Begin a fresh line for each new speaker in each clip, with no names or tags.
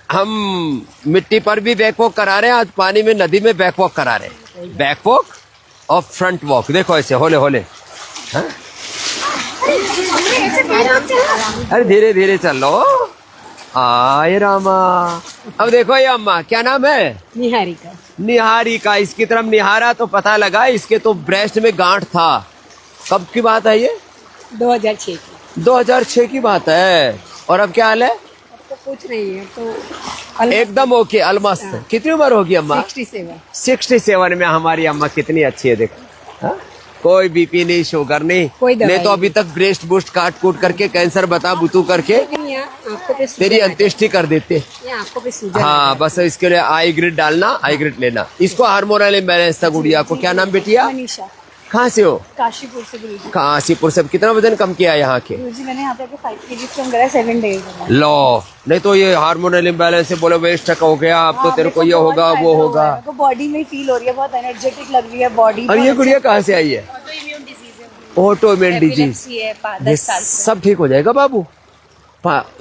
हम मिट्टी पर भी बैक वॉक करा रहे हैं, आज पानी में नदी में बैक वॉक करा रहे हैं। बैक वॉक और फ्रंट वॉक, देखो ऐसे होले होले। हाँ? अरे धीरे धीरे चलो। आए रामा। अब देखो ये अम्मा क्या नाम है?
निहारिका।
निहारिका। इसकी तरफ निहारा तो पता लगा इसके तो ब्रेस्ट में गांठ था। कब की बात है ये?
2006 की।
2006 की बात है। और अब क्या हाल है?
तो पूछ रही है तो
एकदम ओके, अलमस्त। कितनी उम्र होगी अम्मा?
67।
67 में हमारी अम्मा कितनी अच्छी है देखो। हाँ? कोई बीपी नहीं, शुगर नहीं, नहीं तो अभी तक ब्रेस्ट बूस्ट काट कूट करके कैंसर बता बुतू करके तेरी अंत्येष्टि कर देते। हाँ बस इसके लिए आई ग्रिड डालना, आई ग्रिड लेना। इसको हार्मोनल इम्बैलेंस था गुड़िया को। क्या नाम बेटिया?
मनीषा।
कहाँ से हो?
काशीपुर से। गुरुजी
काशीपुर से। कितना वजन कम किया यहाँ के?
गुरुजी मैंने यहाँ पे 5 kg कम करा 7 days में।
लो, नहीं तो ये हार्मोनल इम्बैलेंस से बोले वेस्ट हो गया, अब तो तेरे को ये होगा वो होगा।
बॉडी में फील हो रही है, बहुत एनर्जेटिक लग रही है बॉडी।
और ये गुड़िया कहाँ से आई है? Auto immune disease. ये सब ठीक हो जाएगा बाबू।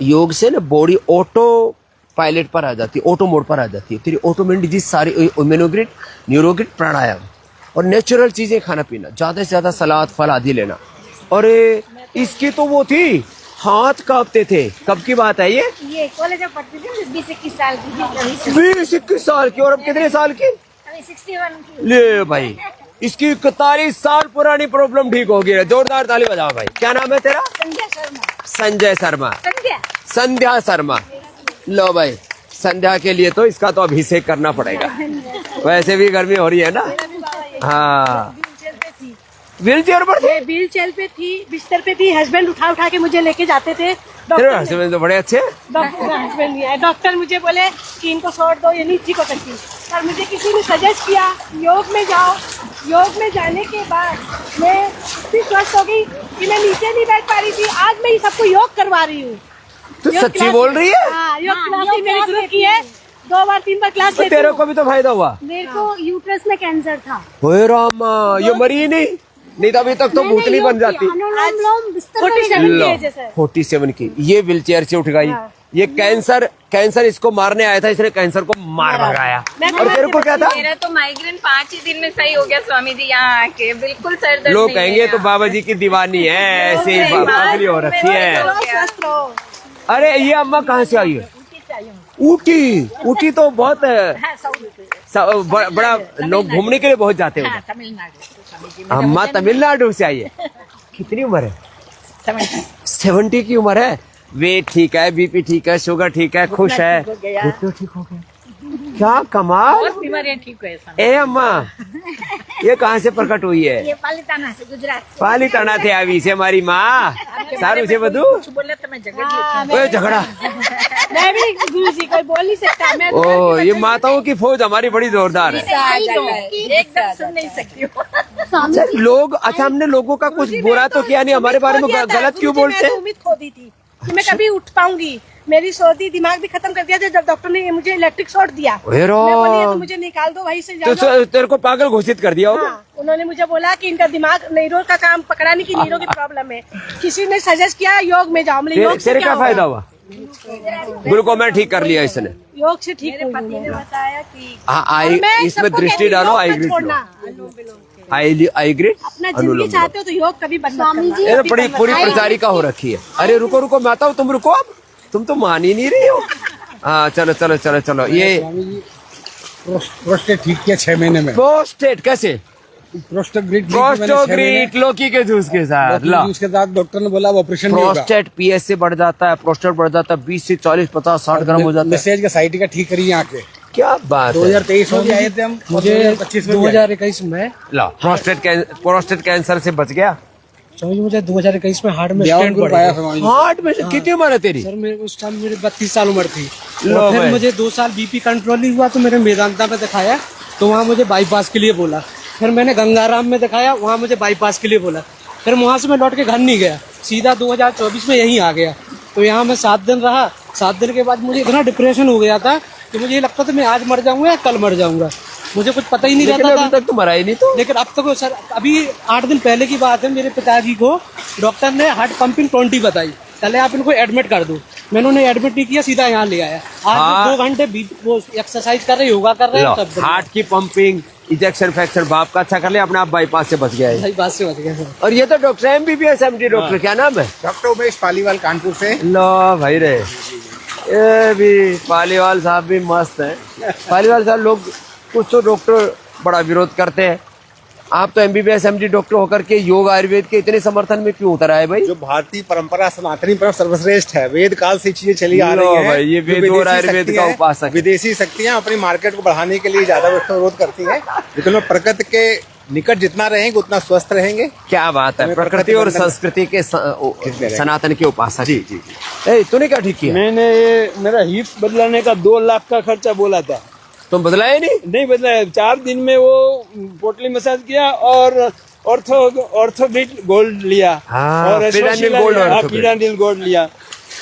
योग से ना बॉडी ऑटो पायलट पर आ जाती है, ऑटो मोड पर आ जाती है। तेरी ऑटो इम्यून डिजीज सारी, इम्यूनोग्रिड, न्यूरोग्रिड, प्राणायाम और नेचुरल चीजें खाना पीना, ज्यादा से ज्यादा सलाद फल आदि लेना। और इसकी तो वो थी, हाथ कांपते थे। कब की बात है ये?
कॉलेज में पढ़ती थी, 20-21 साल की थी।
20-21 साल की। और अब कितने साल की?
61 की।
ले भाई, इसकी 41 साल पुरानी प्रॉब्लम ठीक हो गई। जोरदार ताली बजाओ भाई। क्या नाम है तेरा?
संध्या शर्मा।
संजय शर्मा। संध्या शर्मा। लो भाई, संध्या के लिए तो इसका तो अभिषेक करना पड़ेगा। वैसे भी गर्मी हो रही है ना। हाँ, व्हील चेयर पर थी?
व्हील चेयर पे थी, बिस्तर पे थी। हस्बैंड उठा उठा के मुझे लेके जाते थे।
तेरे हस्बैंड तो बड़े अच्छे।
हस्बैंड नहीं है। डॉक्टर मुझे बोले कि इनको शॉर्ट दो, ये नहीं ठीक हो सकती। और मुझे किसी ने सजेस्ट किया योग में जाओ। योग में जाने के बाद मैं इतनी स्वस्थ हो गई कि मैं नीचे नहीं बैठ पा रही थी। आज मैं ये सबको योग करवा रही हूँ।
तू सच्ची बोल रही है?
हाँ, योग क्लास मेरे ग्रुप की है। 2 बार 3 बार क्लास लेती हूँ।
तेरे को भी तो फायदा हुआ?
मेरे को यूट्रस में कैंसर था।
ओए रामा, ये मरी नहीं तो अभी तक तो भूतनी बन जाती। 47 की ये व्हील चेयर से उठ गई। ये कैंसर इसको मारने आया था, इसने कैंसर को मार भगाया। और तेरे को क्या था?
मेरा तो माइग्रेन 5 ही दिन में सही हो गया स्वामी जी यहाँ आके। बिल्कुल सर दर्द।
लोग कहेंगे तो बाबा जी की दीवानी है, ऐसे ही पगली हो रखी है। अरे ये अम्मा कहाँ से आई है? ऊटी तो बहुत बड़ा, लोग घूमने के लिए बहुत जाते हैं। अम्मा तमिलनाडु से आई है। कितनी उम्र है? 70 की उम्र है। वेट ठीक है, बीपी ठीक है, शुगर ठीक है, खुश है। तो ठीक हो गया। क्या कमाल।
बीमारियां ठीक है।
ए अम्मा, ये कहाँ से प्रकट हुई है?
ये पालीताना से, गुजरात से।
पालीताना थे अभी से हमारी माँ। सारू से बधु
बोले तो मैं
झगड़ा।
मैं भी गुरुजी कोई बोल नहीं सकता। मैं
ओ, ये माताओं की फौज हमारी बड़ी जोरदार है।
एकदम सुन नहीं सकती हूँ।
लोग, अच्छा हमने लोगों का कुछ बुरा तो किया नहीं, हमारे बारे में गलत क्यों बोलते हैं?
उम्मीद खो दी थी कि मैं कभी उठ पाऊंगी। मेरी सर्दी दिमाग भी खत्म कर दिया था जब डॉक्टर ने मुझे इलेक्ट्रिक शॉट दिया। मैं बोली तो मुझे निकाल दो वहीं से।
तो तेरे को पागल घोषित कर दिया होगा।
हाँ, उन्होंने मुझे बोला कि इनका दिमाग नीरो का काम पकड़ा नहीं, कि नीरो की प्रॉब्लम है। किसी ने सजेस्ट किया योग में जाओ।
तेरे क्या फायदा हुआ? गुरु को मैं ठीक कर लिया इसने।
योग से ठीक।
मेरे पति ने बताया कि
आई इसमें दृष्टि डालो, आई ग्रिड आई ग्रिड।
अपना जिंदगी चाहते हो तो योग कभी बनना।
बड़ी पूरी प्रचारिका हो रखी है। अरे रुको माता, तुम रुको, अब तुम तो मान ही नहीं रही हो। हाँ चलो। ये
प्रोस्टेट ठीक किया 6 महीने में।
प्रोस्टेट कैसे? प्रोस्टोग्रीट लौकी के जूस के साथ।
उसके साथ डॉक्टर ने बोला ऑपरेशन नहीं होगा।
प्रोस्टेट पीएस से बढ़ जाता है, प्रोस्टेट बढ़ जाता है 20 से 40, 50, 60 ग्राम हो जाता है।
मैसेज का साइट का ठीक करी यहाँ के।
क्या बात है।
2023 में आए थे हम, मुझे 2021 में
प्रोस्टेट कैंसर से बच गया।
मुझे 2021 में हार्ट में स्टेंट पड़ा।
हार्ट में कितनी उम्र है तेरी?
सर मेरे उस टाइम मेरी 32 साल उम्र थी। फिर मुझे 2 साल बीपी कंट्रोल नहीं हुआ तो मैंने मेदांता में दिखाया, तो वहाँ मुझे बाईपास के लिए बोला। फिर मैंने गंगाराम में दिखाया, वहाँ मुझे बाईपास के लिए बोला। फिर वहाँ से मैं लौट के घर नहीं गया, सीधा 2024 में यहीं आ गया। तो यहाँ मैं 7 दिन रहा। 7 दिन के बाद मुझे इतना डिप्रेशन हो गया था कि मुझे ये लगता था मैं आज मर जाऊंगा या कल मर जाऊंगा। मुझे कुछ पता ही नहीं रहता था।
अभी तक तो मरा ही नहीं। तो
लेकिन अब तक सर, अभी 8 दिन पहले की बात है, मेरे पिताजी को डॉक्टर ने हार्ट पंपिंग 20 बताई। पहले आप इनको एडमिट कर दो। मैंने उन्हें एडमिट नहीं किया, सीधा यहाँ ले आया। आज
हाँ।
2 घंटे वो एक्सरसाइज कर रहे, योगा कर रहे हैं, तब
हार्ट की पंपिंग, इंजेक्शन फ्रैक्चर बाप का अच्छा कर लिया, अपने आप बाईपास से बच गया है।
सही बात से बच गया सर।
और ये तो डॉक्टर MBBS MD डॉक्टर, क्या नाम है?
डॉक्टर उमेश पालीवाल, कानपुर से।
लो भाई रे, ये भी पालीवाल साहब भी मस्त है। पालीवाल साहब, लोग कुछ तो डॉक्टर बड़ा विरोध करते हैं, आप तो MBBS MD डॉक्टर होकर के योग आयुर्वेद के इतने समर्थन में क्यों उतर आए भाई?
जो भारतीय परंपरा, सनातनी परंपरा सर्वश्रेष्ठ है, वेद काल से चीजें चली आ
लो
रही हैं।
भाई, ये
जो
वेद
विदेशी
और आयुर्वेद का
शक्तियां-
उपासक है।
विदेशी शक्तियां अपनी मार्केट को बढ़ाने के लिए ज्यादा विरोध करती हैं, लेकिन वो प्रकृति के निकट जितना रहेंगे उतना स्वस्थ रहेंगे।
क्या बात है,
हमें
प्रकृति और
प्रकृति
संस्कृति के सनातन के उपासक। जी जी जी। तूने क्या ठीक किया?
मैंने ये मेरा हिप्स बदलाने का 2 लाख का खर्चा बोला था,
तुम बदलाए नहीं?
बदलाया। 4 दिन में वो पोटली मसाज किया और ऑर्थोबिट गोल्ड लिया
हाँ,
और
पिरानिल गोल्ड और ऑर्थोबिट।
पिरानिल गोल्ड लिया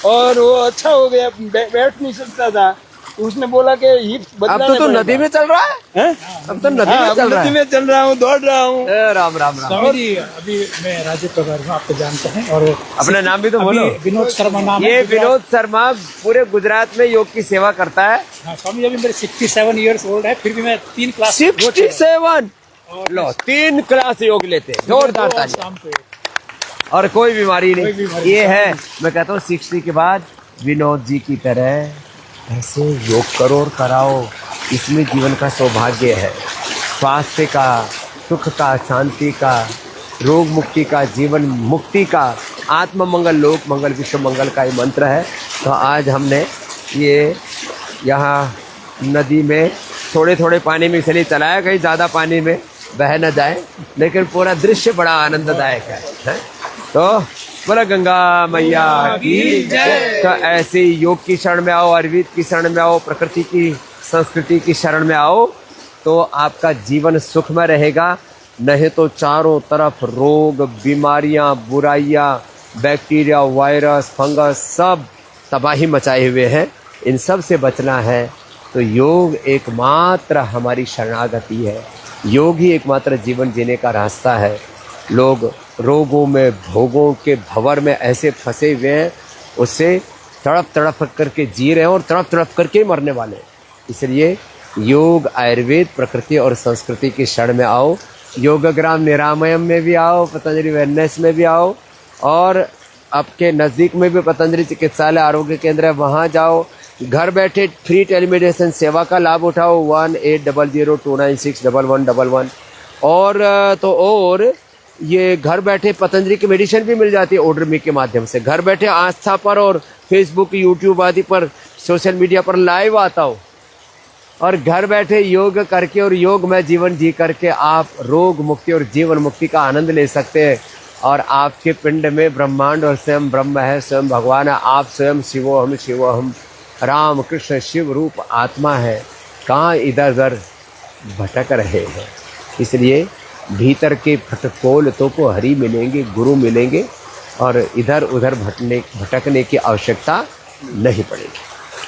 और वो अच्छा हो गया। बैठ नहीं सकता था, उसने बोला कि हिप्स
अब
बदलाना
तो तू नदी में चल रहा है?
हैं?
अब तो नदी
हाँ,
में
अब
चल रहा
नदी
है।
में चल रहा हूँ, दौड़ रहा हूँ।
राम राम राम।
स्वामी जी, अभी मैं राजीव पवार हूँ, आपको जानते हैं। और
अपना नाम भी तो बोलो।
अभी विनोद शर्मा नाम है।
ये विनोद शर्मा पूरे गुजरात में योग की सेवा करता है।
हाँ, स्वामी जी, अभी मेरे 67 ईयर्स ओल्ड है, फिर भी मैं 3 क्लास
67 लो 3 क्लास योग लेते हैं, जोरदार ताली।
शाम को
और कोई बीमारी नहीं।
बीमारी
ये है, मैं कहता हूँ 60 के बाद विनोद जी की तरह ऐसे योग करो और कराओ, इसमें जीवन का सौभाग्य है, स्वास्थ्य का, सुख का, शांति का, रोग मुक्ति का, जीवन मुक्ति का, आत्म मंगल, लोक मंगल, विश्व मंगल का ये मंत्र है। तो आज हमने ये यहाँ नदी में थोड़े थोड़े पानी में इसलिए चलाया, कहीं ज़्यादा पानी में बह न जाए, लेकिन पूरा दृश्य बड़ा आनंददायक है? तो बोला गंगा मैया की जय। तो ऐसे ही योग की शरण में आओ, आयुर्वेद की शरण में आओ, प्रकृति की संस्कृति की शरण में आओ, तो आपका जीवन सुखमय रहेगा। नहीं तो चारों तरफ रोग, बीमारियां, बुराइयां, बैक्टीरिया, वायरस, फंगस सब तबाही मचाए हुए हैं। इन सब से बचना है तो योग एकमात्र हमारी शरणागति है। योग ही एकमात्र जीवन जीने का रास्ता है। लोग रोगों में, भोगों के भंवर में ऐसे फंसे हुए हैं, उससे तड़प तड़प करके जी रहे हैं और तड़प तड़प करके मरने वाले हैं। इसलिए योग, आयुर्वेद, प्रकृति और संस्कृति की शरण में आओ। योगग्राम निरामयम में भी आओ, पतंजलि वेलनेस में भी आओ, और आपके नज़दीक में भी पतंजलि चिकित्सालय आरोग्य केंद्र है, वहाँ जाओ। घर बैठे फ्री टेलीमेडिसिन सेवा का लाभ उठाओ, 180029611111। और ये घर बैठे पतंजलि की मेडिसिन भी मिल जाती है ऑर्डर मी के माध्यम से। घर बैठे आस्था पर और फेसबुक, यूट्यूब आदि पर, सोशल मीडिया पर लाइव आता हो, और घर बैठे योग करके और योग में जीवन जी करके आप रोग मुक्ति और जीवन मुक्ति का आनंद ले सकते हैं। और आपके पिंड में ब्रह्मांड और स्वयं ब्रह्म है, स्वयं भगवान है, आप स्वयं शिवोहम राम कृष्ण शिव रूप आत्मा है। कहाँ इधर उधर भटक रहे हैं? इसलिए भीतर के भटकोल तो को हरि मिलेंगे, गुरु मिलेंगे, और इधर उधर भटकने की आवश्यकता नहीं पड़ेगी।